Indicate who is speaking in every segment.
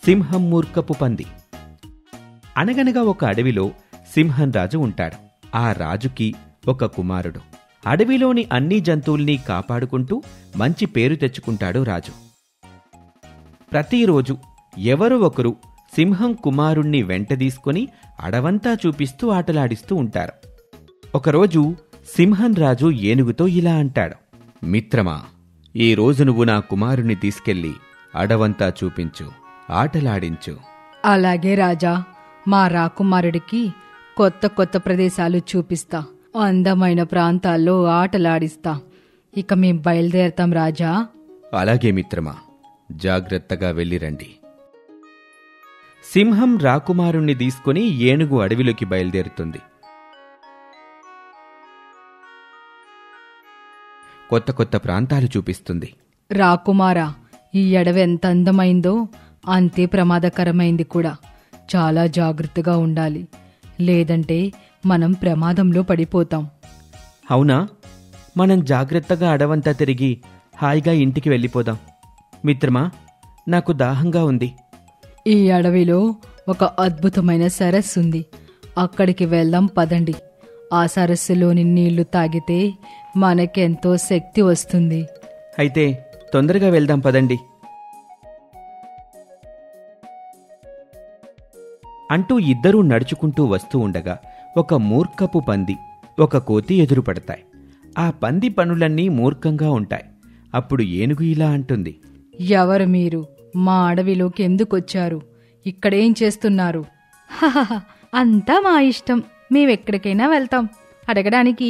Speaker 1: సింహం మూర్ఖపు పంది. అనగనగా ఒక అడవిలో సింహం రాజు ఉంటాడు. ఆ రాజుకి ఒక కుమారుడు. అడవిలోని అన్ని జంతువుల్ని కాపాడుకుంటూ మంచి పేరు తెచ్చుకుంటాడు రాజు. ప్రతిరోజు ఎవరో ఒకరు సింహం కుమారుణ్ణి వెంటదీసుకుని అడవంతా చూపిస్తూ ఆటలాడిస్తూ ఉంటారు. ఒకరోజు సింహం రాజు ఏనుగుతో ఇలా అంటాడు: మిత్రమా, ఈరోజు నువ్వు నా కుమారుణ్ణి తీసుకెళ్లి అడవంతా చూపించు, ఆటలాడించు.
Speaker 2: అలాగే రాజా, మా రాకుమారుడికి కొత్త కొత్త ప్రదేశాలు చూపిస్తా, అందమైన ప్రాంతాల్లో ఆటలాడిస్తా. ఇక మేం బయలుదేరతాం రాజా.
Speaker 1: అలాగే మిత్రమా, జాగ్రత్తగా వెళ్ళిరండి. సింహం రాకుమారుణ్ణి తీసుకుని ఏనుగు అడవిలోకి బయలుదేరుతుంది. కొత్త కొత్త ప్రాంతాలు చూపిస్తుంది.
Speaker 2: రాకుమారా, ఈ అడవి ఎంత అందమైందో అంతే ప్రమాదకరమైంది కూడా. చాలా జాగ్రత్తగా ఉండాలి, లేదంటే మనం ప్రమాదంలో పడిపోతాం.
Speaker 1: అవునా? మనం జాగ్రత్తగా అడవంతా తిరిగి హాయిగా ఇంటికి వెళ్ళిపోదాం. మిత్రమా, నాకు దాహంగా ఉంది.
Speaker 2: ఈ అడవిలో ఒక అద్భుతమైన సరస్సు ఉంది, అక్కడికి వెళ్దాం పదండి. ఆ సరస్సులోని నీళ్లు తాగితే మనకెంతో శక్తి వస్తుంది.
Speaker 1: అయితే తొందరగా వెళ్దాం పదండి అంటూ ఇద్దరూ నడుచుకుంటూ వస్తూ ఉండగా ఒక మూర్ఖపు పంది, ఒక కోతి ఎదురుపడతాయి. ఆ పంది పనులన్నీ మూర్ఖంగా ఉంటాయి. అప్పుడు ఏనుగు ఇలా అంటుంది:
Speaker 2: ఎవరు మీరు? మా అడవిలోకి ఎందుకొచ్చారు? ఇక్కడేం చేస్తున్నారు? అంతా మా ఇష్టం, మేమెక్కడికైనా వెళ్తాం. అడగడానికి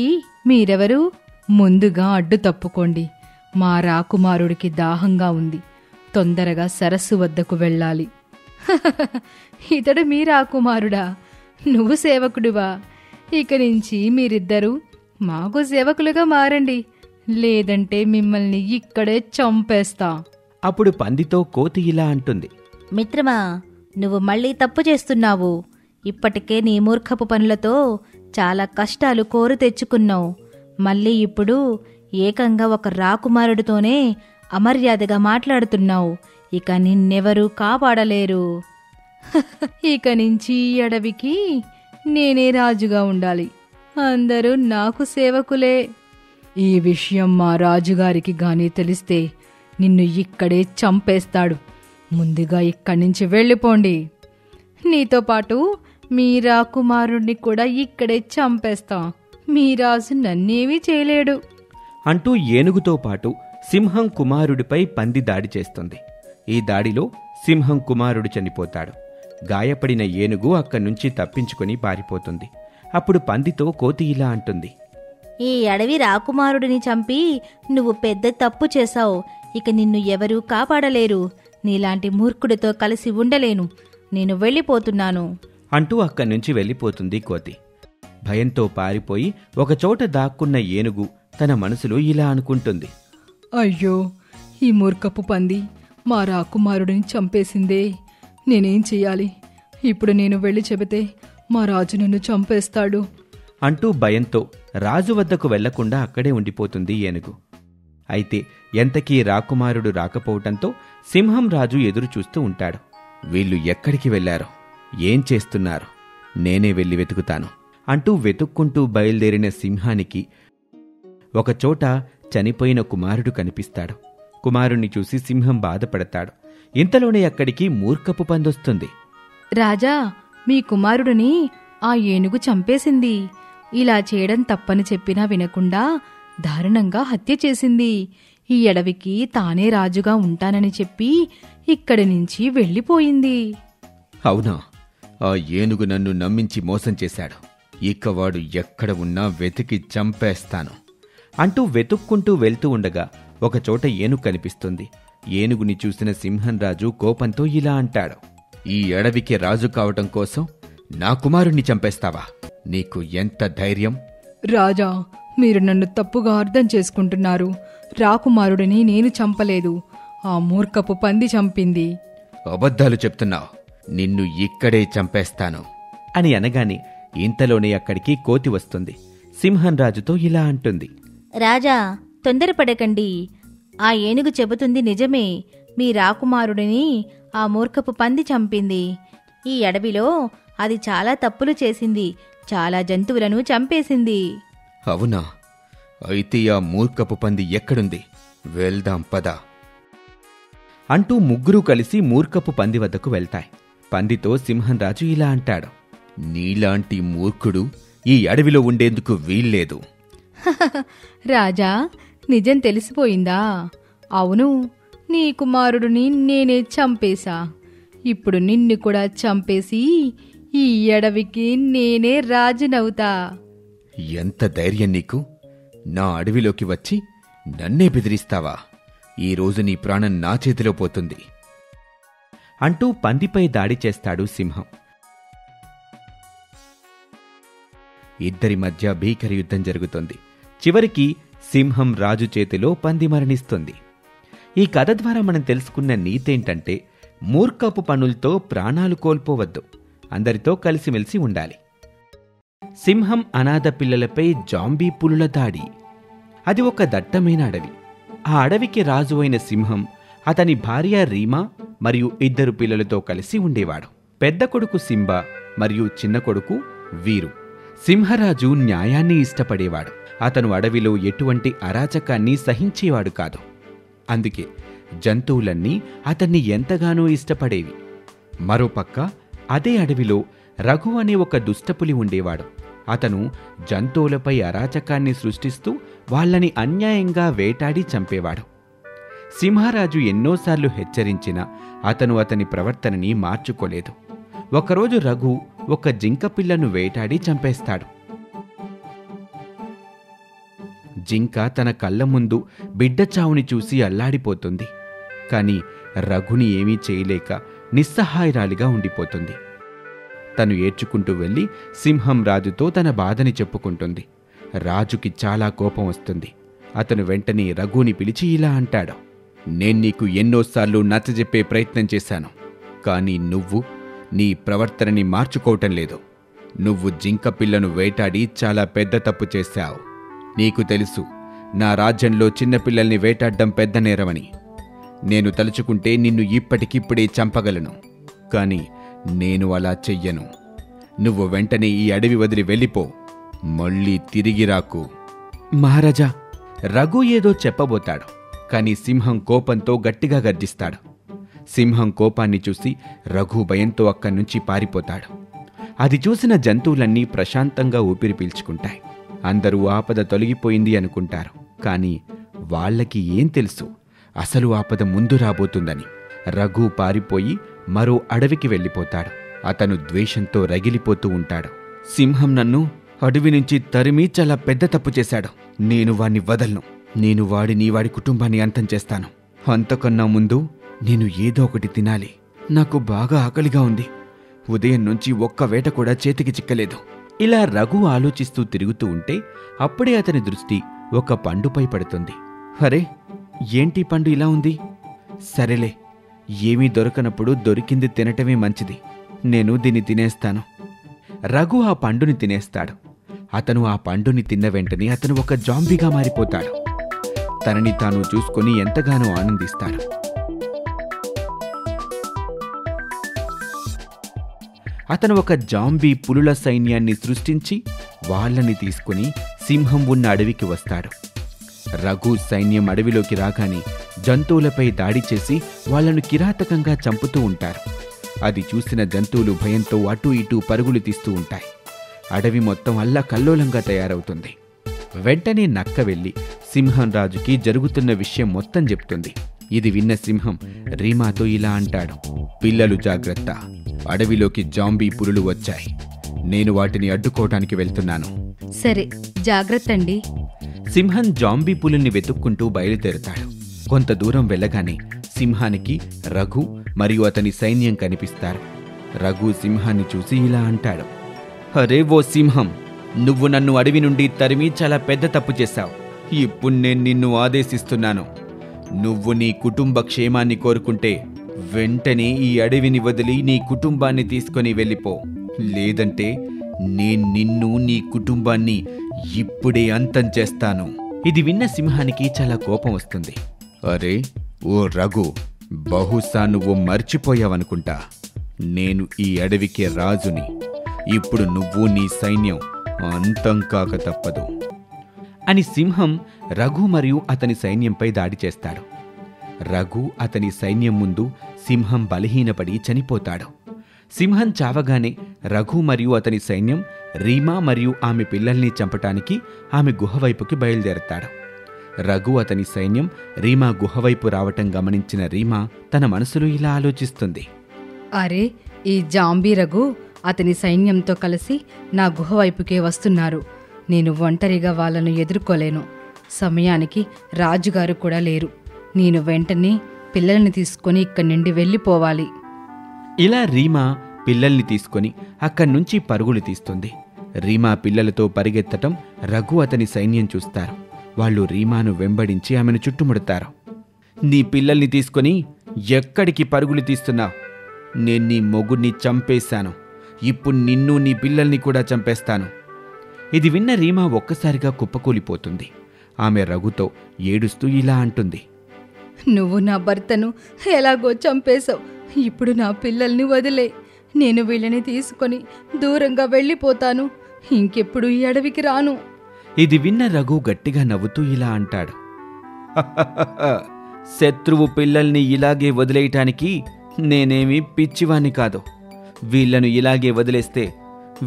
Speaker 2: మీరెవరు? ముందుగా అడ్డు తప్పుకోండి. మా రాకుమారుడికి దాహంగా ఉంది, తొందరగా సరస్సు వద్దకు వెళ్ళాలి. ఇతడు మీ రాకుమారుడా? నువ్వు సేవకుడివా? ఇక నుంచి మీరిద్దరూ మాకు సేవకులుగా మారండి, లేదంటే మిమ్మల్ని ఇక్కడే చంపేస్తా.
Speaker 1: అప్పుడు పందితో కోతి ఇలా అంటుంది:
Speaker 3: మిత్రమా, నువ్వు మళ్ళీ తప్పు చేస్తున్నావు. ఇప్పటికే నీ మూర్ఖపు పనులతో చాలా కష్టాలు కోరి తెచ్చుకున్నావు. మళ్ళీ ఇప్పుడు ఏకంగా ఒక రాకుమారుడితోనే అమర్యాదగా మాట్లాడుతున్నావు. ఇక నిన్నెవరూ కాపాడలేరు. ఇక నుంచి ఈ అడవికి నేనే రాజుగా ఉండాలి, అందరూ నాకు సేవకులే. ఈ విషయం మా రాజుగారికి గానీ తెలిస్తే నిన్ను ఇక్కడే చంపేస్తాడు. ముందుగా ఇక్కడి నుంచి వెళ్ళిపోండి. నీతో పాటు మీ రాకుమారుణ్ణి కూడా ఇక్కడే చంపేస్తా. మీ రాజు నన్నేమీ చేయలేడు
Speaker 1: అంటూ ఏనుగుతో పాటు సింహం కుమారుడిపై పంది దాడి చేస్తుంది. ఈ దాడిలో సింహం కుమారుడు చనిపోతాడు. గాయపడిన ఏనుగు అక్కడ్నుంచి తప్పించుకుని పారిపోతుంది. అప్పుడు పందితో కోతి ఇలా అంటుంది:
Speaker 3: ఈ అడవి రాకుమారుడిని చంపి నువ్వు పెద్ద తప్పు చేశావు. ఇక నిన్ను ఎవరూ కాపాడలేరు. నీలాంటి మూర్ఖుడితో కలిసి ఉండలేను. నేను వెళ్ళిపోతున్నాను
Speaker 1: అంటూ అక్కడ్నుంచి వెళ్ళిపోతుంది కోతి. భయంతో పారిపోయి ఒకచోట దాక్కున్న ఏనుగు తన మనసులో ఇలా అనుకుంటుంది:
Speaker 2: అయ్యో, ఈ మూర్ఖపు పంది మా రాకుమారుడిని చంపేసిందే. నేనేం చెయ్యాలి? ఇప్పుడు నేను వెళ్ళి చెబితే మా రాజు నన్ను చంపేస్తాడు
Speaker 1: అంటూ భయంతో రాజు వద్దకు వెళ్లకుండా అక్కడే ఉండిపోతుంది ఏనుగు. అయితే ఎంతకీ రాకుమారుడు రాకపోవటంతో సింహం రాజు ఎదురుచూస్తూ ఉంటాడు. వీళ్ళు ఎక్కడికి వెళ్లారో, ఏం చేస్తున్నారు, నేనే వెళ్ళి వెతుకుతాను అంటూ వెతుక్కుంటూ బయలుదేరిన సింహానికి ఒకచోట చనిపోయిన కుమారుడు కనిపిస్తాడు. కుమారుణ్ణి చూసి సింహం బాధపడతాడు. ఇంతలోనే అక్కడికి మూర్ఖపు పందొస్తుంది.
Speaker 2: రాజా, మీ కుమారుడిని ఆ ఏనుగు చంపేసింది. ఇలా చేయడం తప్పని చెప్పినా వినకుండా దారుణంగా హత్య చేసింది. ఈ అడవికి తానే రాజుగా ఉంటానని చెప్పి ఇక్కడి నుంచి వెళ్ళిపోయింది.
Speaker 1: అవునా? ఆ ఏనుగు నన్ను నమ్మించి మోసం చేశాడు. ఇక వాడు ఎక్కడ ఉన్నా వెతికి చంపేస్తాను అంటూ వెతుక్కుంటూ వెళ్తూ ఉండగా ఒకచోట ఏనుగు కనిపిస్తుంది. ఏనుగుని చూసిన సింహంరాజు కోపంతో ఇలా అంటాడు: ఈ అడవికి రాజు కావటం కోసం నా కుమారుణ్ణి చంపేస్తావా? నీకు ఎంత ధైర్యం?
Speaker 2: రాజా, మీరు నన్ను తప్పుగా అర్థం చేసుకుంటున్నారు. రాకుమారుడిని నేను చంపలేదు, ఆ మూర్ఖపు పంది చంపింది.
Speaker 1: అబద్ధాలు చెప్తున్నావు. నిన్ను ఇక్కడే చంపేస్తాను అని అనగానే ఇంతలోనే అక్కడికి కోతి వస్తుంది. సింహంరాజుతో ఇలా అంటుంది:
Speaker 3: రాజా, తొందరపడకండి. ఆ ఏనుగు చెబుతుంది నిజమే. మీ రాకుమారుడిని ఆ మూర్ఖపు పంది చంపింది. ఈ అడవిలో అది చాలా తప్పులు చేసింది, చాలా జంతువులను చంపేసింది.
Speaker 1: అవునా? అయితే ఆ మూర్ఖపు పంది ఎక్కడుంది? వెళ్దాం పద అంటూ ముగ్గురూ కలిసి మూర్ఖపు పంది వద్దకు వెళ్తాయి. పందితో సింహం రాజు ఇలా అంటాడు, నీలాంటి మూర్ఖుడు ఈ అడవిలో ఉండేందుకు వీల్లేదు.
Speaker 2: రాజా, నిజం తెలిసిపోయిందా? అవును, నీ కుమారుడిని నేనే చంపేశా. ఇప్పుడు నిన్ను కూడా చంపేసి ఈ అడవికి నేనే రాజునవుతా.
Speaker 1: ఎంత ధైర్యం నీకు? నా అడవిలోకి వచ్చి నన్నే బెదిరిస్తావా? ఈరోజు నీ ప్రాణం నా చేతిలో పోతుంది అంటూ పందిపై దాడి చేస్తాడు సింహం. ఇద్దరి మధ్య భీకర యుద్ధం జరుగుతుంది. చివరికి సింహం రాజు చేతిలో పంది మరణిస్తుంది. ఈ కథ ద్వారా మనం తెలుసుకున్న నీతేంటంటే, మూర్ఖపు పనులతో ప్రాణాలు కోల్పోవద్దు, అందరితో కలిసిమెలిసి ఉండాలి. సింహం అనాథ పిల్లలపై జాంబీ పులుల దాడి. అది ఒక దట్టమైన అడవి. ఆ అడవికి రాజు అయిన సింహం అతని భార్య రీమా మరియు 2 పిల్లలతో కలిసి ఉండేవాడు. పెద్ద కొడుకు సింబా మరియు చిన్న కొడుకు వీరు. సింహరాజు న్యాయాన్ని ఇష్టపడేవాడు. అతను అడవిలో ఎటువంటి అరాచకాన్ని సహించేవాడు కాదు. అందుకే జంతువులన్నీ అతన్ని ఎంతగానో ఇష్టపడేవి. మరోపక్క అదే అడవిలో రఘు అనే ఒక దుష్టపులి ఉండేవాడు. అతను జంతువులపై అరాచకాన్ని సృష్టిస్తూ వాళ్ళని అన్యాయంగా వేటాడి చంపేవాడు. సింహరాజు ఎన్నోసార్లు హెచ్చరించినా అతను అతని ప్రవర్తనని మార్చుకోలేదు. ఒకరోజు రఘు ఒక జింకపిల్లను వేటాడి చంపేస్తాడు. జింక తన కళ్ళ ముందు బిడ్డ చావుని చూసి అల్లాడిపోతుంది. కాని రఘుని ఏమీ చేయలేక నిస్సహాయరాలిగా ఉండిపోతుంది. తను ఏడ్చుకుంటూ వెళ్ళి సింహం రాజుతో తన బాధని చెప్పుకుంటుంది. రాజుకి చాలా కోపం వస్తుంది. అతను వెంటనే రఘుని పిలిచి ఇలా అంటాడు, నేను నీకు ఎన్నోసార్లు నచ్చజెప్పే ప్రయత్నం చేశాను, కానీ నువ్వు నీ ప్రవర్తనని మార్చుకోవటం లేదు. నువ్వు జింక పిల్లను వేటాడి చాలా పెద్ద తప్పు చేశావు. నీకు తెలుసు, నా రాజ్యంలో చిన్నపిల్లల్ని వేటాడ్డం పెద్ద నేరమని. నేను తలుచుకుంటే నిన్ను ఇప్పటికిప్పుడే చంపగలను, కాని నేను అలా చెయ్యను. నువ్వు వెంటనే ఈ అడవి వదిలి వెళ్ళిపో, మళ్ళీ తిరిగి రాకు. మహారాజా, రఘు ఏదో చెప్పబోతాడు, కాని సింహం కోపంతో గట్టిగా గర్జిస్తాడు. సింహం కోపాన్ని చూసి రఘు భయంతో అక్కడి నుంచి పారిపోతాడు. అది చూసిన జంతువులన్నీ ప్రశాంతంగా ఊపిరి పీల్చుకుంటాయి. అందరూ ఆపద తొలగిపోయింది అనుకుంటారు. కాని వాళ్ళకి ఏం తెలుసు, అసలు ఆపద ముందు రాబోతుందని. రఘు పారిపోయి మరో అడవికి వెళ్ళిపోతాడు. అతను ద్వేషంతో రగిలిపోతూ ఉంటాడు. సింహం నన్ను అడవి నుంచి తరిమి చాలా పెద్ద తప్పు చేశాడు. నేను వాణ్ణి వదలను. నేను వాడిని, వాడి కుటుంబాన్ని అంతం చేస్తాను. అంతకన్నా ముందు నేను ఏదో ఒకటి తినాలి. నాకు బాగా ఆకలిగా ఉంది. ఉదయం నుంచి ఒక్క వేట కూడా చేతికి చిక్కలేదు. ఇలా రఘు ఆలోచిస్తూ తిరుగుతూ ఉంటే అప్పుడే అతని దృష్టి ఒక పండుపై పడుతుంది. అరే, ఏంటి పండు ఇలా ఉంది? సరేలే, ఏమీ దొరకనప్పుడు దొరికింది తినటమే మంచిది. నేను దీన్ని తినేస్తాను. రఘు ఆ పండుని తినేస్తాడు. అతను ఆ పండుని తిన్న వెంటనే అతను ఒక జాంబీగా మారిపోతాడు. తనని తాను చూసుకొని ఎంతగానో ఆనందిస్తాడు. అతను ఒక జాంబీ పులుల సైన్యాన్ని సృష్టించి వాళ్ళని తీసుకుని సింహం ఉన్న అడవికి వస్తాడు. రఘు సైన్యం అడవిలోకి రాగానే జంతువులపై దాడి చేసి వాళ్లను కిరాతకంగా చంపుతూ ఉంటారు. అది చూసిన జంతువులు భయంతో అటూ ఇటూ పరుగులు తీస్తూ ఉంటాయి. అడవి మొత్తం అల్లకల్లోలంగా తయారవుతుంది. వెంటనే నక్క వెళ్లి సింహం రాజుకి జరుగుతున్న విషయం మొత్తం చెప్తుంది. ఇది విన్న సింహం రీమాతో ఇలా అంటాడు, పిల్లలు జాగ్రత్త, అడవిలోకి జాంబీ పులులు వచ్చాయి. నేను వాటిని అడ్డుకోవటానికి వెళ్తున్నాను.
Speaker 2: సరే, జాగ్రత్త అండి.
Speaker 1: సింహం జాంబీ పులుల్ని వెతుక్కుంటూ బయలుదేరుతాడు. కొంత దూరం వెళ్ళగానే సింహానికి రఘు మరియు అతని సైన్యం కనిపిస్తారు. రఘు సింహాన్ని చూసి ఇలా అంటాడు, అరే ఓ సింహం, నువ్వు నన్ను అడవి నుండి తరిమి చాలా పెద్ద తప్పు చేశావు. ఇప్పుడు నేను నిన్ను ఆదేశిస్తున్నాను. నువ్వు నీ కుటుంబ క్షేమాన్ని కోరుకుంటే వెంటనే ఈ అడవిని వదిలి నీ కుటుంబాన్ని తీసుకొని వెళ్ళిపో. లేదంటే నేను నిన్ను, నీ కుటుంబాన్ని ఇప్పుడే అంతం చేస్తాను. ఇది విన్న సింహానికి చాలా కోపం వస్తుంది. అరే ఓ రఘు, బహుశా నువ్వు మర్చిపోయావనుకుంటా. నేను ఈ అడవికి రాజుని. ఇప్పుడు నువ్వు నీ సైన్యం అంతం కాక తప్పదు అని సింహం రఘు మరియు అతని సైన్యంపై దాడి చేస్తాడు. రఘు అతని సైన్యం ముందు సింహం బలహీనపడి చనిపోతాడు. సింహం చావగానే రఘు మరియు అతని సైన్యం రీమా మరియు ఆమె పిల్లల్ని చంపటానికి ఆమె గుహవైపుకి బయలుదేరతాడు. రఘు అతని సైన్యం రీమా గుహవైపు రావటం గమనించిన రీమా తన మనసులో ఇలా ఆలోచిస్తుంది.
Speaker 2: అరే, ఈ జాంబీ రఘు అతని సైన్యంతో కలిసి నా గుహ వైపుకే వస్తున్నారు. నేను ఒంటరిగా వాళ్ళను ఎదుర్కోలేను. సమయానికి రాజుగారు కూడా లేరు. నేను వెంటనే పిల్లల్ని తీసుకొని ఇక్కడి నుండి వెళ్ళిపోవాలి.
Speaker 1: ఇలా రీమా పిల్లల్ని తీసుకొని అక్కడ్నుంచి పరుగులు తీస్తుంది. రీమా పిల్లలతో పరిగెత్తటం రఘు అతని సైన్యం చూస్తారు. వాళ్ళు రీమాను వెంబడించి ఆమెను చుట్టుముడతారు. నీ పిల్లల్ని తీసుకొని ఎక్కడికి పరుగులు తీస్తున్నావు? నేను నీ మొగుడిని చంపేశాను. ఇప్పుడు నిన్ను నీ పిల్లల్ని కూడా చంపేస్తాను. ఇది విన్న రీమా ఒక్కసారిగా కుప్పకూలిపోతుంది. ఆమె రఘుతో ఏడుస్తూ ఇలా అంటుంది.
Speaker 2: నువ్వు నా భర్తను ఎలాగో చంపేశావు. ఇప్పుడు నా పిల్లల్ని వదిలే. నేను వీళ్ళని తీసుకొని దూరంగా వెళ్ళిపోతాను. ఇంకెప్పుడు ఈ అడవికి రాను.
Speaker 1: ఇది విన్న రఘు గట్టిగా నవ్వుతూ ఇలా అంటాడు. శత్రువు పిల్లల్ని ఇలాగే వదిలేయటానికి నేనేమీ పిచ్చివాణ్ణి కాదు. వీళ్లను ఇలాగే వదిలేస్తే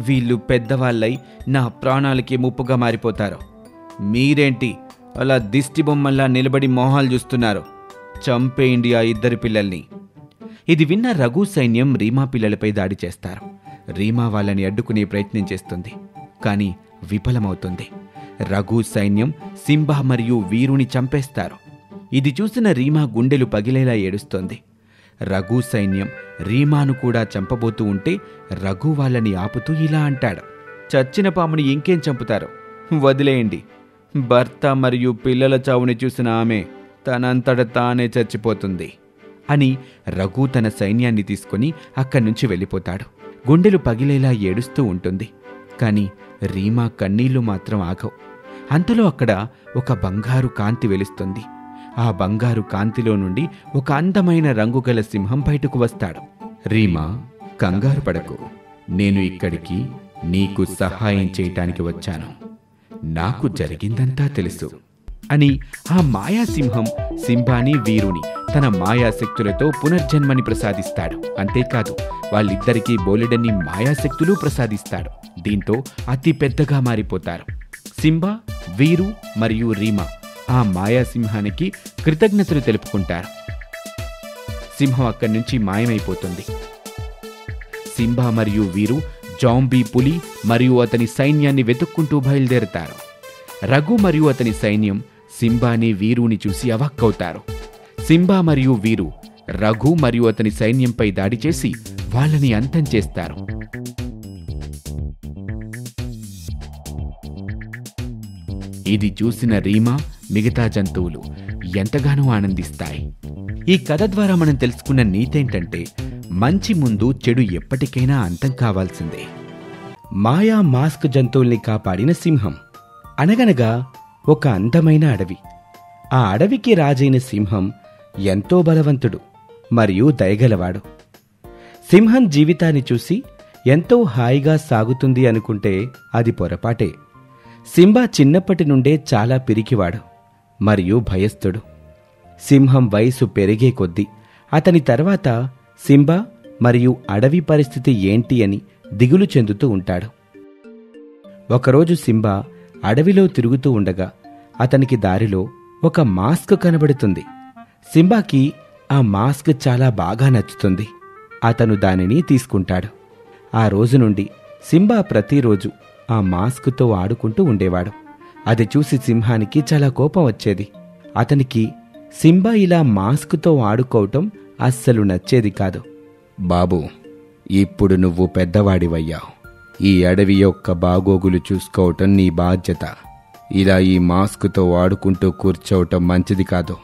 Speaker 1: వీళ్ళు పెద్దవాళ్ళై నా ప్రాణాలకి ముప్పుగా మారిపోతారు. మీరేంటి అలా దిష్టి బొమ్మల్లా నిలబడి మొహాలు చూస్తున్నారు? చంపేయండి ఆ ఇద్దరు పిల్లల్ని. ఇది విన్న రఘు సైన్యం రీమా పిల్లలపై దాడి చేస్తారు. రీమా వాళ్ళని అడ్డుకునే ప్రయత్నం చేస్తుంది, కానీ విఫలమవుతుంది. రఘు సైన్యం సింబా మరియు వీరుని చంపేస్తారు. ఇది చూసిన రీమా గుండెలు పగిలేలా ఏడుస్తోంది. రఘు సైన్యం రీమాను కూడా చంపబోతూ ఉంటే రఘు వాళ్ళని ఆపుతూ ఇలా అంటాడు. చచ్చిన పాముని ఇంకేం చంపుతారు? వదిలేయండి. భర్త మరియు పిల్లల చావుని చూసిన ఆమె తనంతట తానే చచ్చిపోతుంది అని రఘు తన సైన్యాన్ని తీసుకుని అక్కడి నుంచి వెళ్ళిపోతాడు. గుండెలు పగిలేలా ఏడుస్తూ ఉంటుంది, కానీ రీమా కన్నీళ్లు మాత్రం ఆగవు. అంతలో అక్కడ ఒక బంగారు కాంతి వెలుస్తుంది. ఆ బంగారు కాంతిలో నుండి ఒక అందమైన రంగుగల సింహం బయటకు వస్తాడు. రీమా, కంగారు పడకు. నేను ఇక్కడికి నీకు సహాయం చేయటానికి వచ్చాను. నాకు జరిగిందంతా తెలుసు అని ఆ మాయాసింహం సింబాని వీరుని తన మాయాశక్తులతో పునర్జన్మని ప్రసాదిస్తాడు. అంతేకాదు, వాళ్ళిద్దరికీ బోలెడన్ని మాయాశక్తులు ప్రసాదిస్తాడు. దీంతో అతి పెద్దగా మారిపోతారు. సింబా, వీరు మరియు రీమా ఆ మాయాసింహానికి కృతజ్ఞతలు తెలుపుకుంటారు. సింహం అక్కడి నుంచి మాయమైపోతుంది. సింబా మరియు వీరు జాంబీ పులి మరియు అతని సైన్యాన్ని వెతుక్కుంటూ బయలుదేరుతారు. రఘు మరియు అతని సైన్యం సింబాని వీరుని చూసి అవాక్కవుతారు. సింబా మరియు వీరు రఘు మరియు అతని సైన్యంపై దాడి చేసి వాళ్ళని అంతం చేస్తారు. ఇది చూసిన రీమా, మిగతా జంతువులు ఎంతగానో ఆనందిస్తాయి. ఈ కథ ద్వారా మనం తెలుసుకున్న నీతేంటంటే, మంచి ముందు చెడు ఎప్పటికైనా అంతం కావాల్సిందే. మాయా మాస్క్ జంతువుల్ని కాపాడిన సింహం. అనగనగా ఒక అందమైన అడవి. ఆ అడవికి రాజైన సింహం ఎంతో బలవంతుడు మరియు దయగలవాడు. సింహం జీవితాన్ని చూసి ఎంతో హాయిగా సాగుతుంది అనుకుంటే అది పొరపాటే. సింబా చిన్నప్పటి నుండే చాలా పిరికివాడు మరియు భయస్థుడు. సింహం వయసు పెరిగే కొద్దీ అతని తర్వాత సింబా మరియు అడవి పరిస్థితి ఏంటి అని దిగులు చెందుతూ ఉంటాడు. ఒకరోజు సింబా అడవిలో తిరుగుతూ ఉండగా అతనికి దారిలో ఒక మాస్క్ కనబడుతుంది. సింబాకి ఆ మాస్క్ చాలా బాగా నచ్చుతుంది. అతను దానిని తీసుకుంటాడు. ఆ రోజు నుండి సింబా ప్రతిరోజు ఆ మాస్క్తో ఆడుకుంటూ ఉండేవాడు. అది చూసి సింహానికి చాలా కోపం వచ్చేది. అతనికి సింబా ఇలా మాస్క్తో ఆడుకోవటం అస్సలు నచ్చేది కాదు. బాబూ, ఇప్పుడు నువ్వు పెద్దవాడివయ్యావు. ఈ అడవి యొక్క బాగోగులు చూసుకోవటం నీ బాధ్యత. ఇలా ఈ మాస్క్తో ఆడుకుంటూ కూర్చోవటం మంచిది కాదు.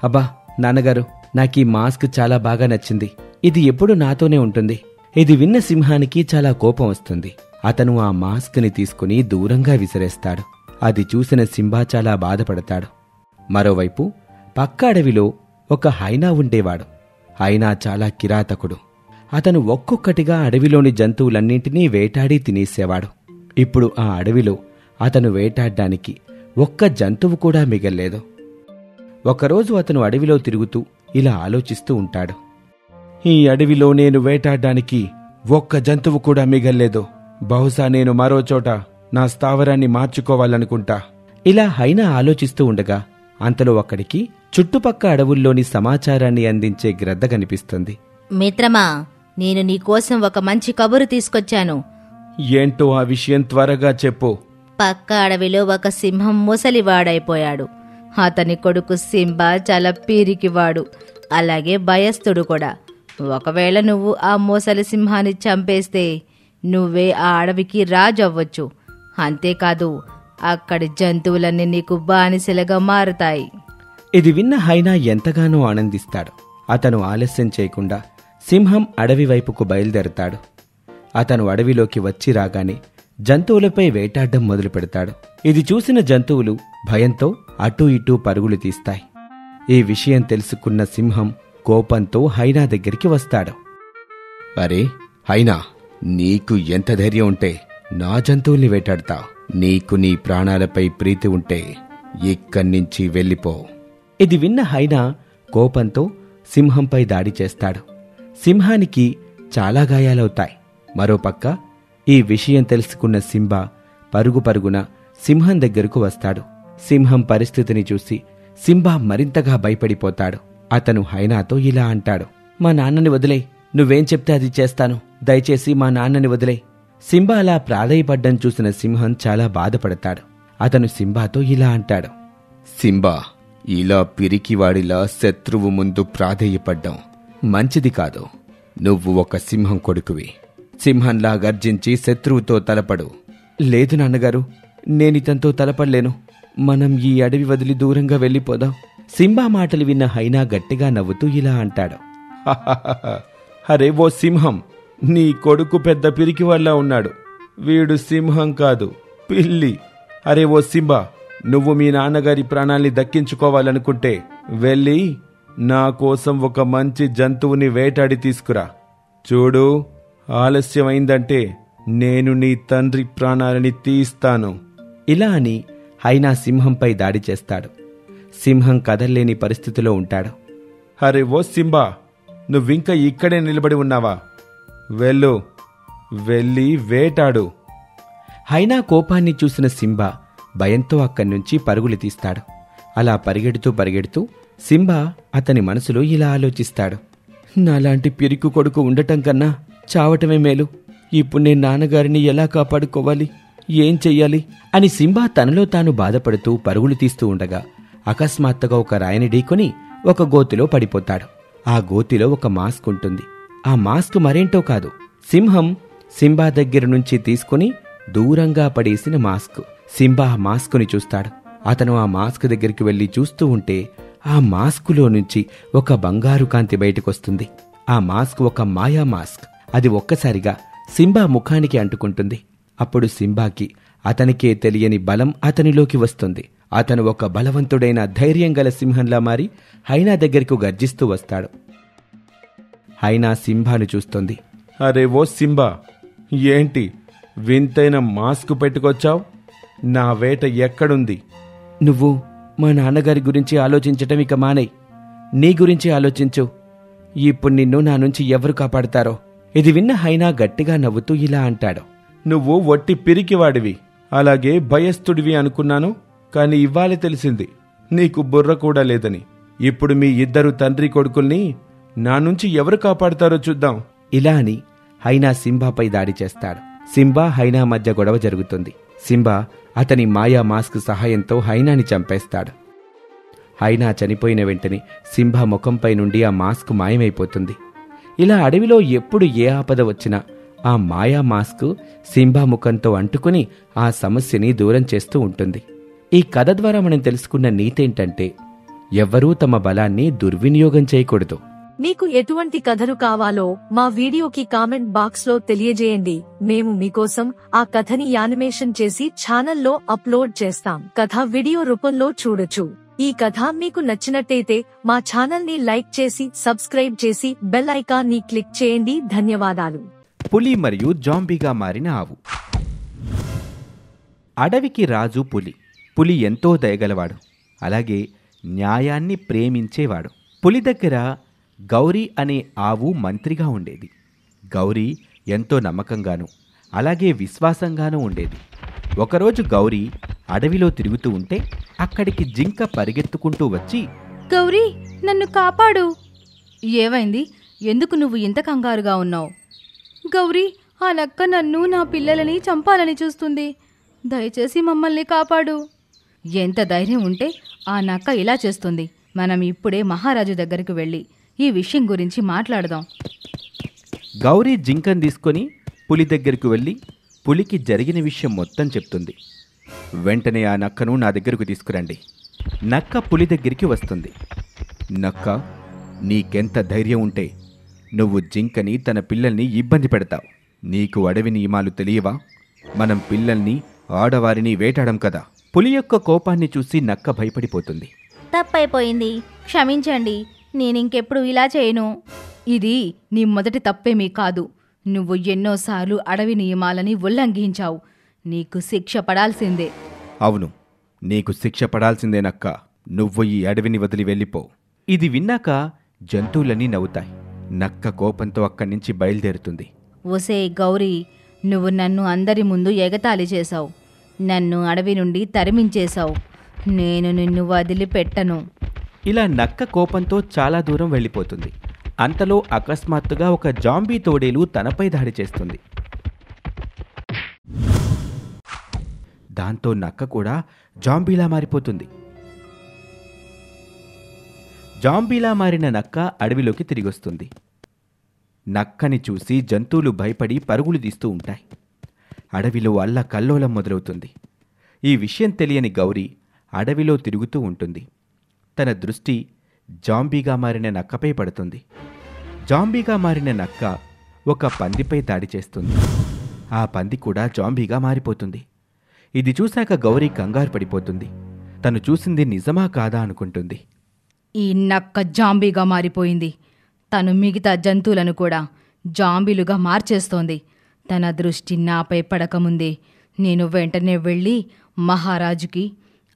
Speaker 1: అబ్బా నాన్నగారు, నాకీ మాస్క్ చాలా బాగా నచ్చింది. ఇది ఎప్పుడు నాతోనే ఉంటుంది. ఇది విన్న సింహానికి చాలా కోపం వస్తుంది. అతను ఆ మాస్క్ని తీసుకుని దూరంగా విసిరేస్తాడు. అది చూసిన సింబా చాలా బాధపడతాడు. మరోవైపు పక్క అడవిలో ఒక హైనా ఉండేవాడు. హైనా చాలా కిరాతకుడు. అతను ఒక్కొక్కటిగా అడవిలోని జంతువులన్నింటినీ వేటాడి తినేసేవాడు. ఇప్పుడు ఆ అడవిలో అతను వేటాడ్డానికి ఒక్క జంతువు కూడా మిగల్లేదు. ఒకరోజు అతను అడవిలో తిరుగుతూ ఇలా ఆలోచిస్తూ ఉంటాడు. ఈ అడవిలో నేను వేటాడ్డానికి ఒక్క జంతువు కూడా మిగల్లేదు. బహుశా నేను మరో చోట నా స్థావరాన్ని మార్చుకోవాలనుకుంటా. ఇలా హైనా ఆలోచిస్తూ ఉండగా అంతలో అక్కడికి చుట్టుపక్క అడవుల్లోని సమాచారాన్ని అందించే గ్రద్ద కనిపిస్తుంది.
Speaker 3: మిత్రమా, నేను నీకోసం ఒక మంచి కబురు తీసుకొచ్చాను.
Speaker 1: ఏంటో ఆ విషయం త్వరగా చెప్పు.
Speaker 3: పక్క అడవిలో ఒక సింహం ముసలివాడైపోయాడు. అతని కొడుకు సింబా చాలా పీరికివాడు, అలాగే భయస్థుడు కూడా. ఒకవేళ నువ్వు ఆ ముసలి సింహాన్ని చంపేస్తే నువ్వే ఆ అడవికి రాజు అవ్వచ్చు. అంతేకాదు, అక్కడి జంతువులన్నీ నీకు బానిసలుగా మారుతాయి.
Speaker 1: ఇది విన్న హైనా ఎంతగానో ఆనందిస్తాడు. అతను ఆలస్యం చేయకుండా సింహం అడవి వైపుకు బయలుదేరతాడు. అతను అడవిలోకి వచ్చి రాగానే జంతువులపై వేటాడ్డం మొదలు పెడతాడు. ఇది చూసిన జంతువులు భయంతో అటూ ఇటూ పరుగులు తీస్తాయి. ఈ విషయం తెలుసుకున్న సింహం కోపంతో హైనా దగ్గరికి వస్తాడు. అరే హైనా, నీకు ఎంత ధైర్యం ఉంటే నా జంతువుల్ని వేటాడతావు? నీకు నీ ప్రాణాలపై ప్రీతి ఉంటే ఇక్కడ్నించి వెళ్ళిపో. ఇది విన్న హైనా కోపంతో సింహంపై దాడి చేస్తాడు. సింహానికి చాలా గాయాలవుతాయి. మరోపక్క ఈ విషయం తెలుసుకున్న సింబా పరుగు పరుగున సింహం దగ్గరకు వస్తాడు. సింహం పరిస్థితిని చూసి సింబా మరింతగా భయపడిపోతాడు. అతను హైనాతో ఇలా అంటాడు. మా నాన్నని వదిలేయ్, నువ్వేం చెప్తే అది చేస్తాను. దయచేసి మా నాన్నని వదిలేయ్. సింబా అలా ప్రాధేయపడ్డం చూసిన సింహం చాలా బాధపడతాడు. అతను సింబాతో ఇలా అంటాడు. సింబా, ఇలా పిరికివాడిలా శత్రువు ముందు ప్రాధేయపడ్డం మంచిది కాదు. నువ్వు ఒక సింహం కొడుకువి. సింహంలా గర్జించి శత్రువుతో తలపడు. లేదు నాన్నగారు, నేనితంతో తలపడలేను. మనం ఈ అడవి వదిలి దూరంగా వెళ్ళిపోదాం. సింబా మాటలు విన్న హైనా గట్టిగా నవ్వుతూ ఇలా అంటాడు. అరే ఓ సింహం, నీ కొడుకు పెద్ద పిరికివాళ్ళ ఉన్నాడు. వీడు సింహం కాదు, పిల్లి. అరే ఓ సింబా, నువ్వు మీ నాన్నగారి ప్రాణాల్ని దక్కించుకోవాలనుకుంటే వెళ్ళి నా కోసం ఒక మంచి జంతువుని వేటాడి తీసుకురా. చూడు, ఆలస్యమైందంటే నేను నీ తండ్రి ప్రాణాలని తీస్తాను. ఇలా అని హైనా సింహంపై దాడి చేస్తాడు. సింహం కదల్లేని పరిస్థితిలో ఉంటాడు. అరే ఓ సింబా, నువ్వింక ఇక్కడే నిలబడి ఉన్నావా? వెళ్ళు, వెళ్ళి వేటాడు. హైనా కోపాన్ని చూసిన సింబా భయంతో అక్కడ్నుంచి పరుగులు తీస్తాడు. అలా పరిగెడుతూ పరిగెడుతూ సింబా అతని మనసులో ఇలా ఆలోచిస్తాడు. నాలాంటి పిరికి కొడుకు ఉండటం కన్నా చావటమే మేలు. ఇప్పుడు నేను నాన్నగారిని ఎలా కాపాడుకోవాలి? ఏం చెయ్యాలి అని సింబా తనలో తాను బాధపడుతూ పరుగులు తీస్తూ ఉండగా అకస్మాత్తుగా ఒక రాయిని ఢీకొని ఒక గోతిలో పడిపోతాడు. ఆ గోతిలో ఒక మాస్క్ ఉంటుంది. ఆ మాస్క్ మరేంటో కాదు, సింహం సింబా దగ్గర నుంచి తీసుకుని దూరంగా పడేసిన మాస్క్. సింబా ఆ మాస్కుని చూస్తాడు. అతను ఆ మాస్క్ దగ్గరికి వెళ్లి చూస్తూ ఉంటే ఆ మాస్కులో నుంచి ఒక బంగారు కాంతి బయటకొస్తుంది. ఆ మాస్క్ ఒక మాయా మాస్క్. అది ఒక్కసారిగా సింబా ముఖానికి అంటుకుంటుంది. అప్పుడు సింబాకి అతనికే తెలియని బలం అతనిలోకి వస్తుంది. అతను ఒక బలవంతుడైన ధైర్యం గల సింహంలా మారి హైనా దగ్గరకు గర్జిస్తూ వస్తాడు. హైనా సింబాను చూస్తుంది. అరే ఓ సింబా, ఏంటి వింతైన మాస్క్ పెట్టుకొచ్చావు? నా వేట ఎక్కడుంది? నువ్వు మా నాన్నగారి గురించి ఆలోచించటం ఇక మానేయ్. నీ గురించి ఆలోచించు. ఇప్పుడు నిన్ను నా నుంచి ఎవరు కాపాడుతారో? ఇది విన్న హైనా గట్టిగా నవ్వుతూ ఇలా అంటాడు. నువ్వు ఒట్టి పిరికివాడివి, అలాగే భయస్థుడివి అనుకున్నాను. కాని ఇవ్వాలే తెలిసింది నీకు బుర్ర కూడా లేదని. ఇప్పుడు మీ ఇద్దరు తండ్రి కొడుకుల్ని నా నుంచి ఎవరు కాపాడుతారో చూద్దాం. ఇలా అని హైనా సింబాపై దాడి చేస్తాడు. సింబా హైనా మధ్య గొడవ జరుగుతుంది. సింబా అతని మాయా మాస్క్ సహాయంతో హైనాని చంపేస్తాడు. హైనా చనిపోయిన వెంటనే సింబా ముఖంపై నుండి ఆ మాస్క్ మాయమైపోతుంది. ఇలా అడవిలో ఎప్పుడు ఏ ఆపద వచ్చినా ఆ మాయా మాస్క్ సింబా ముఖంతో అంటుకుని ఆ సమస్యని దూరం చేస్తూ ఉంటుంది. ఈ కథ ద్వారా మనం తెలుసుకున్న నీతేంటంటే ఎవ్వరూ తమ బలాన్ని దుర్వినియోగం చేయకూడదు.
Speaker 4: మీకు ఎటువంటి కథలు కావాలో మా వీడియోకి కామెంట్ బాక్స్ లో తెలియజేయండి. మేము మీకోసం ఆ కథని యానిమేషన్ చేసి ఛానల్లో అప్లోడ్ చేస్తాం. కథ వీడియో రూపంలో చూడొచ్చు. ఈ కథ మీకు నచ్చినట్టయితే మా ఛానల్ ని లైక్ చేసి సబ్స్క్రైబ్ చేసి బెల్ ఐకాన్ ని క్లిక్ చేయండి. ధన్యవాదాలు.
Speaker 1: పులి మరియు జాంబీగా మారిన ఆవు. అడవికి రాజు పులి. పులి ఎంతో దయగలవాడు, అలాగే న్యాయాన్ని ప్రేమించేవాడు. పులి దగ్గర గౌరీ అనే ఆవు మంత్రిగా ఉండేది. గౌరీ ఎంతో నమ్మకంగానూ అలాగే విశ్వాసంగానూ ఉండేది. ఒకరోజు గౌరీ అడవిలో తిరుగుతూ ఉంటే అక్కడికి జింక పరిగెత్తుకుంటూ వచ్చి,
Speaker 2: గౌరీ, నన్ను కాపాడు. ఏమైంది? ఎందుకు నువ్వు ఇంత కంగారుగా ఉన్నావు? గౌరీ, ఆ నక్క నన్ను, నా పిల్లలని చంపాలని చూస్తుంది. దయచేసి మమ్మల్ని కాపాడు. ఎంత ధైర్యం ఉంటే ఆ నక్క ఇలా చేస్తుంది? మనం ఇప్పుడే మహారాజు దగ్గరికి వెళ్ళి ఈ విషయం గురించి మాట్లాడదాం.
Speaker 1: గౌరీ జింకను తీసుకొని పులి దగ్గరకు వెళ్ళి పులికి జరిగిన విషయం మొత్తం చెప్తుంది. వెంటనే ఆ నక్కను నా దగ్గరకు తీసుకురండి. నక్క పులి దగ్గరికి వస్తుంది. నక్క, నీకెంత ధైర్యం ఉంటే నువ్వు జింకని, తన పిల్లల్ని ఇబ్బంది పెడతావు? నీకు అడవి నియమాలు తెలియవా? మనం పిల్లల్ని, ఆడవారిని వేటాడం కదా. పులి యొక్క కోపాన్ని చూసి నక్క భయపడిపోతుంది.
Speaker 3: తప్పైపోయింది, క్షమించండి, నేనింకెప్పుడు ఇలా చేయను.
Speaker 2: ఇది నీ మొదటి తప్పేమీ కాదు. నువ్వు ఎన్నోసార్లు అడవి నియమాలని ఉల్లంఘించావు. నీకు శిక్ష పడాల్సిందే.
Speaker 1: అవును, నీకు శిక్ష పడాల్సిందే నక్క. నువ్వు ఈ అడవిని వదిలి వెళ్ళిపో. ఇది విన్నాక జంతువులన్నీ నవ్వుతాయి. నక్క కోపంతో అక్కడి నుంచి బయలుదేరుతుంది.
Speaker 3: ఒసే గౌరీ, నువ్వు నన్ను అందరి ముందు ఎగతాళి చేశావు. నన్ను అడవి నుండి తరిమించేశావు. నేను నిన్ను వదిలిపెట్టను.
Speaker 1: ఇలా నక్క కోపంతో చాలా దూరం వెళ్ళిపోతుంది. అంతలో అకస్మాత్తుగా ఒక జాంబీ తోడేలు తనపై దాడి చేస్తుంది. దాంతో నక్క కూడా జాంబీలా మారిపోతుంది. జాంబీలా మారిన నక్క అడవిలోకి తిరిగొస్తుంది. నక్కని చూసి జంతువులు భయపడి పరుగులు తీస్తూ ఉంటాయి. అడవిలో అల్లకల్లోలం మొదలవుతుంది. ఈ విషయం తెలియని గౌరీ అడవిలో తిరుగుతూ ఉంటుంది. తన దృష్టి జాంబీగా మారిన నక్కపై పడుతుంది. జాంబీగా మారిన నక్క ఒక పందిపై దాడి చేస్తుంది. ఆ పంది కూడా జాంబీగా మారిపోతుంది. ఇది చూశాక గౌరీ కంగారు పడిపోతుంది. తను చూసింది నిజమా కాదా అనుకుంటుంది.
Speaker 2: ఈ నక్క జాంబీగా మారిపోయింది. తను మిగతా జంతువులను కూడా జాంబీలుగా మార్చేస్తోంది. తన దృష్టి నాపై పడకముందే నేను వెంటనే వెళ్ళి మహారాజుకి,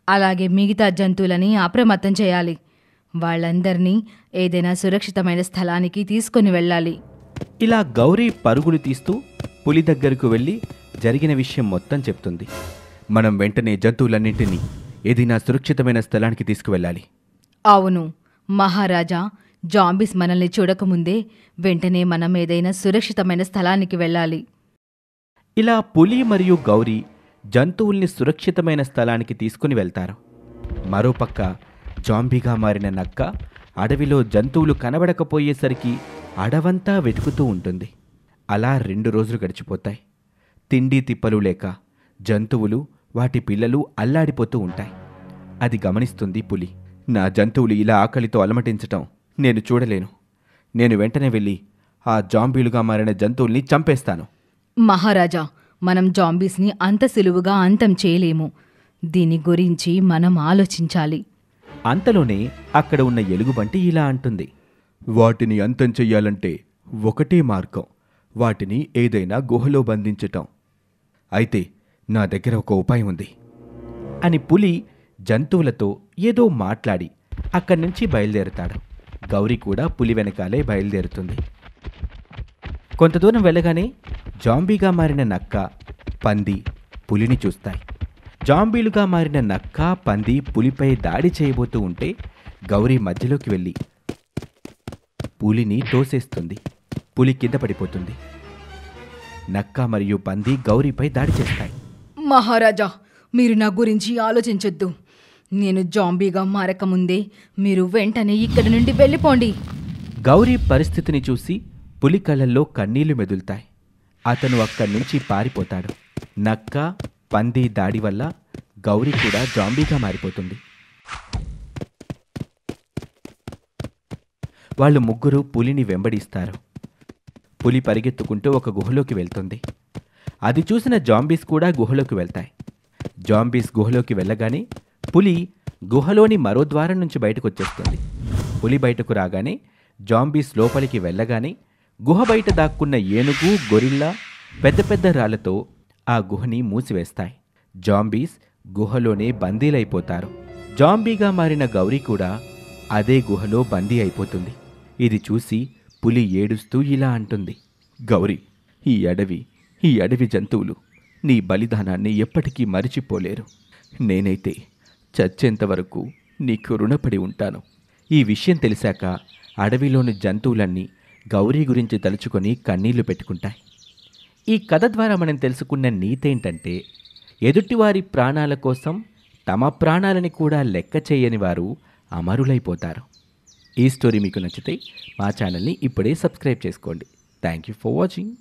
Speaker 2: అలాగే మిగతా జంతువులని అప్రమత్తం చేయాలి. వాళ్ళందరినీ ఏదైనా సురక్షితమైన స్థలానికి తీసుకొని వెళ్ళాలి.
Speaker 1: ఇలా గౌరీ పరుగులు తీస్తూ పులి దగ్గరకు వెళ్ళి జరిగిన విషయం మొత్తం చెప్తుంది. మనం వెంటనే జంతువులన్నింటినీ ఏదైనా సురక్షితమైన స్థలానికి తీసుకువెళ్ళాలి.
Speaker 2: అవును మహారాజా, జాంబీస్ మనల్ని చూడకముందే వెంటనే మనం ఏదైనా సురక్షితమైన స్థలానికి వెళ్ళాలి.
Speaker 1: ఇలా పులి మరియు గౌరీ జంతువుల్ని సురక్షితమైన స్థలానికి తీసుకుని వెళ్తారు. మరోపక్క జాంబీగా మారిన నక్క అడవిలో జంతువులు కనబడకపోయేసరికి అడవంతా వెతుకుతూ ఉంటుంది. అలా 2 రోజులు గడిచిపోతాయి. తిండి తిప్పలు లేక జంతువులు, వాటి పిల్లలు అల్లాడిపోతూ ఉంటాయి. అది గమనిస్తుంది పులి. నా జంతువులు ఇలా ఆకలితో అలమటించటం నేను చూడలేను. నేను వెంటనే వెళ్ళి ఆ జాంబీలుగా మారిన జంతువుల్ని చంపేస్తాను.
Speaker 2: మహారాజా, మనం జాంబీస్ని అంత సులువుగా అంతం చేయలేము. దీని గురించి మనం ఆలోచించాలి.
Speaker 1: అంతలోనే అక్కడ ఉన్న ఎలుగుబంటి ఇలా అంటుంది. వాటిని అంతం చెయ్యాలంటే ఒకటే మార్గం, వాటిని ఏదైనా గుహలో బంధించటం. అయితే నా దగ్గర ఒక ఉపాయం ఉంది అని పులి జంతువులతో ఏదో మాట్లాడి అక్కడి నుంచి బయలుదేరుతాడు. గౌరీ కూడా పులి వెనకాలే బయలుదేరుతుంది. కొంత దూరం వెళ్ళగానే జాంబీగా మారిన నక్క, పంది పులిని చూస్తాయి. జాంబీలుగా మారిన నక్క, పంది పులిపై దాడి చేయబోతూ ఉంటే గౌరీ మధ్యలోకి వెళ్ళి పులిని తోసేస్తుంది. పులి కింద పడిపోతుంది. నక్క మరియు పంది గౌరీపై దాడి చేస్తాయి.
Speaker 2: మహారాజా, మీరు నా గురించి ఆలోచించొద్దు. నేను జాంబీగా మారకముందే మీరు వెంటనే ఇక్కడి నుండి వెళ్ళిపోండి.
Speaker 1: గౌరీ పరిస్థితిని చూసి పులి కళ్ళల్లో కన్నీళ్లు మెదులుతాయి. అతను అక్కడి నుంచి పారిపోతాడు. నక్క, పంది దాడి వల్ల గౌరీ కూడా జాంబీగా మారిపోతుంది. వాళ్ళు ముగ్గురు పులిని వెంబడిస్తారు. పులి పరిగెత్తుకుంటూ ఒక గుహలోకి వెళ్తుంది. అది చూసిన జాంబీస్ కూడా గుహలోకి వెళ్తాయి. జాంబీస్ గుహలోకి వెళ్ళగానే పులి గుహలోని మరో ద్వారం నుంచి బయటకొచ్చేస్తుంది. పులి బయటకు రాగానే, జాంబీస్ లోపలికి వెళ్ళగానే గుహ బయట దాక్కున్న ఏనుగు, గొరిల్లా పెద్ద పెద్ద రాళ్లతో ఆ గుహని మూసివేస్తాయి. జాంబీస్ గుహలోనే బందీలైపోతారు. జాంబీగా మారిన గౌరీ కూడా అదే గుహలో బందీ అయిపోతుంది. ఇది చూసి పులి ఏడుస్తూ ఇలా అంటుంది, గౌరీ, ఈ అడవి జంతువులు నీ బలిదానాన్ని ఎప్పటికీ మరిచిపోలేరు. నేనైతే చచ్చేంతవరకు నీకు రుణపడి ఉంటాను. ఈ విషయం తెలిసాక అడవిలోని జంతువులన్నీ గౌరీ గురించి తలుచుకొని కన్నీళ్లు పెట్టుకుంటాయి. ఈ కథ ద్వారా మనం తెలుసుకున్న నీతేంటంటే, ఎదుటివారి ప్రాణాల కోసం తమ ప్రాణాలని కూడా లెక్క చేయని వారు అమరులైపోతారు. ఈ స్టోరీ మీకు నచ్చితే మా ఛానల్ని ఇప్పుడే సబ్స్క్రైబ్ చేసుకోండి. Thank you for watching.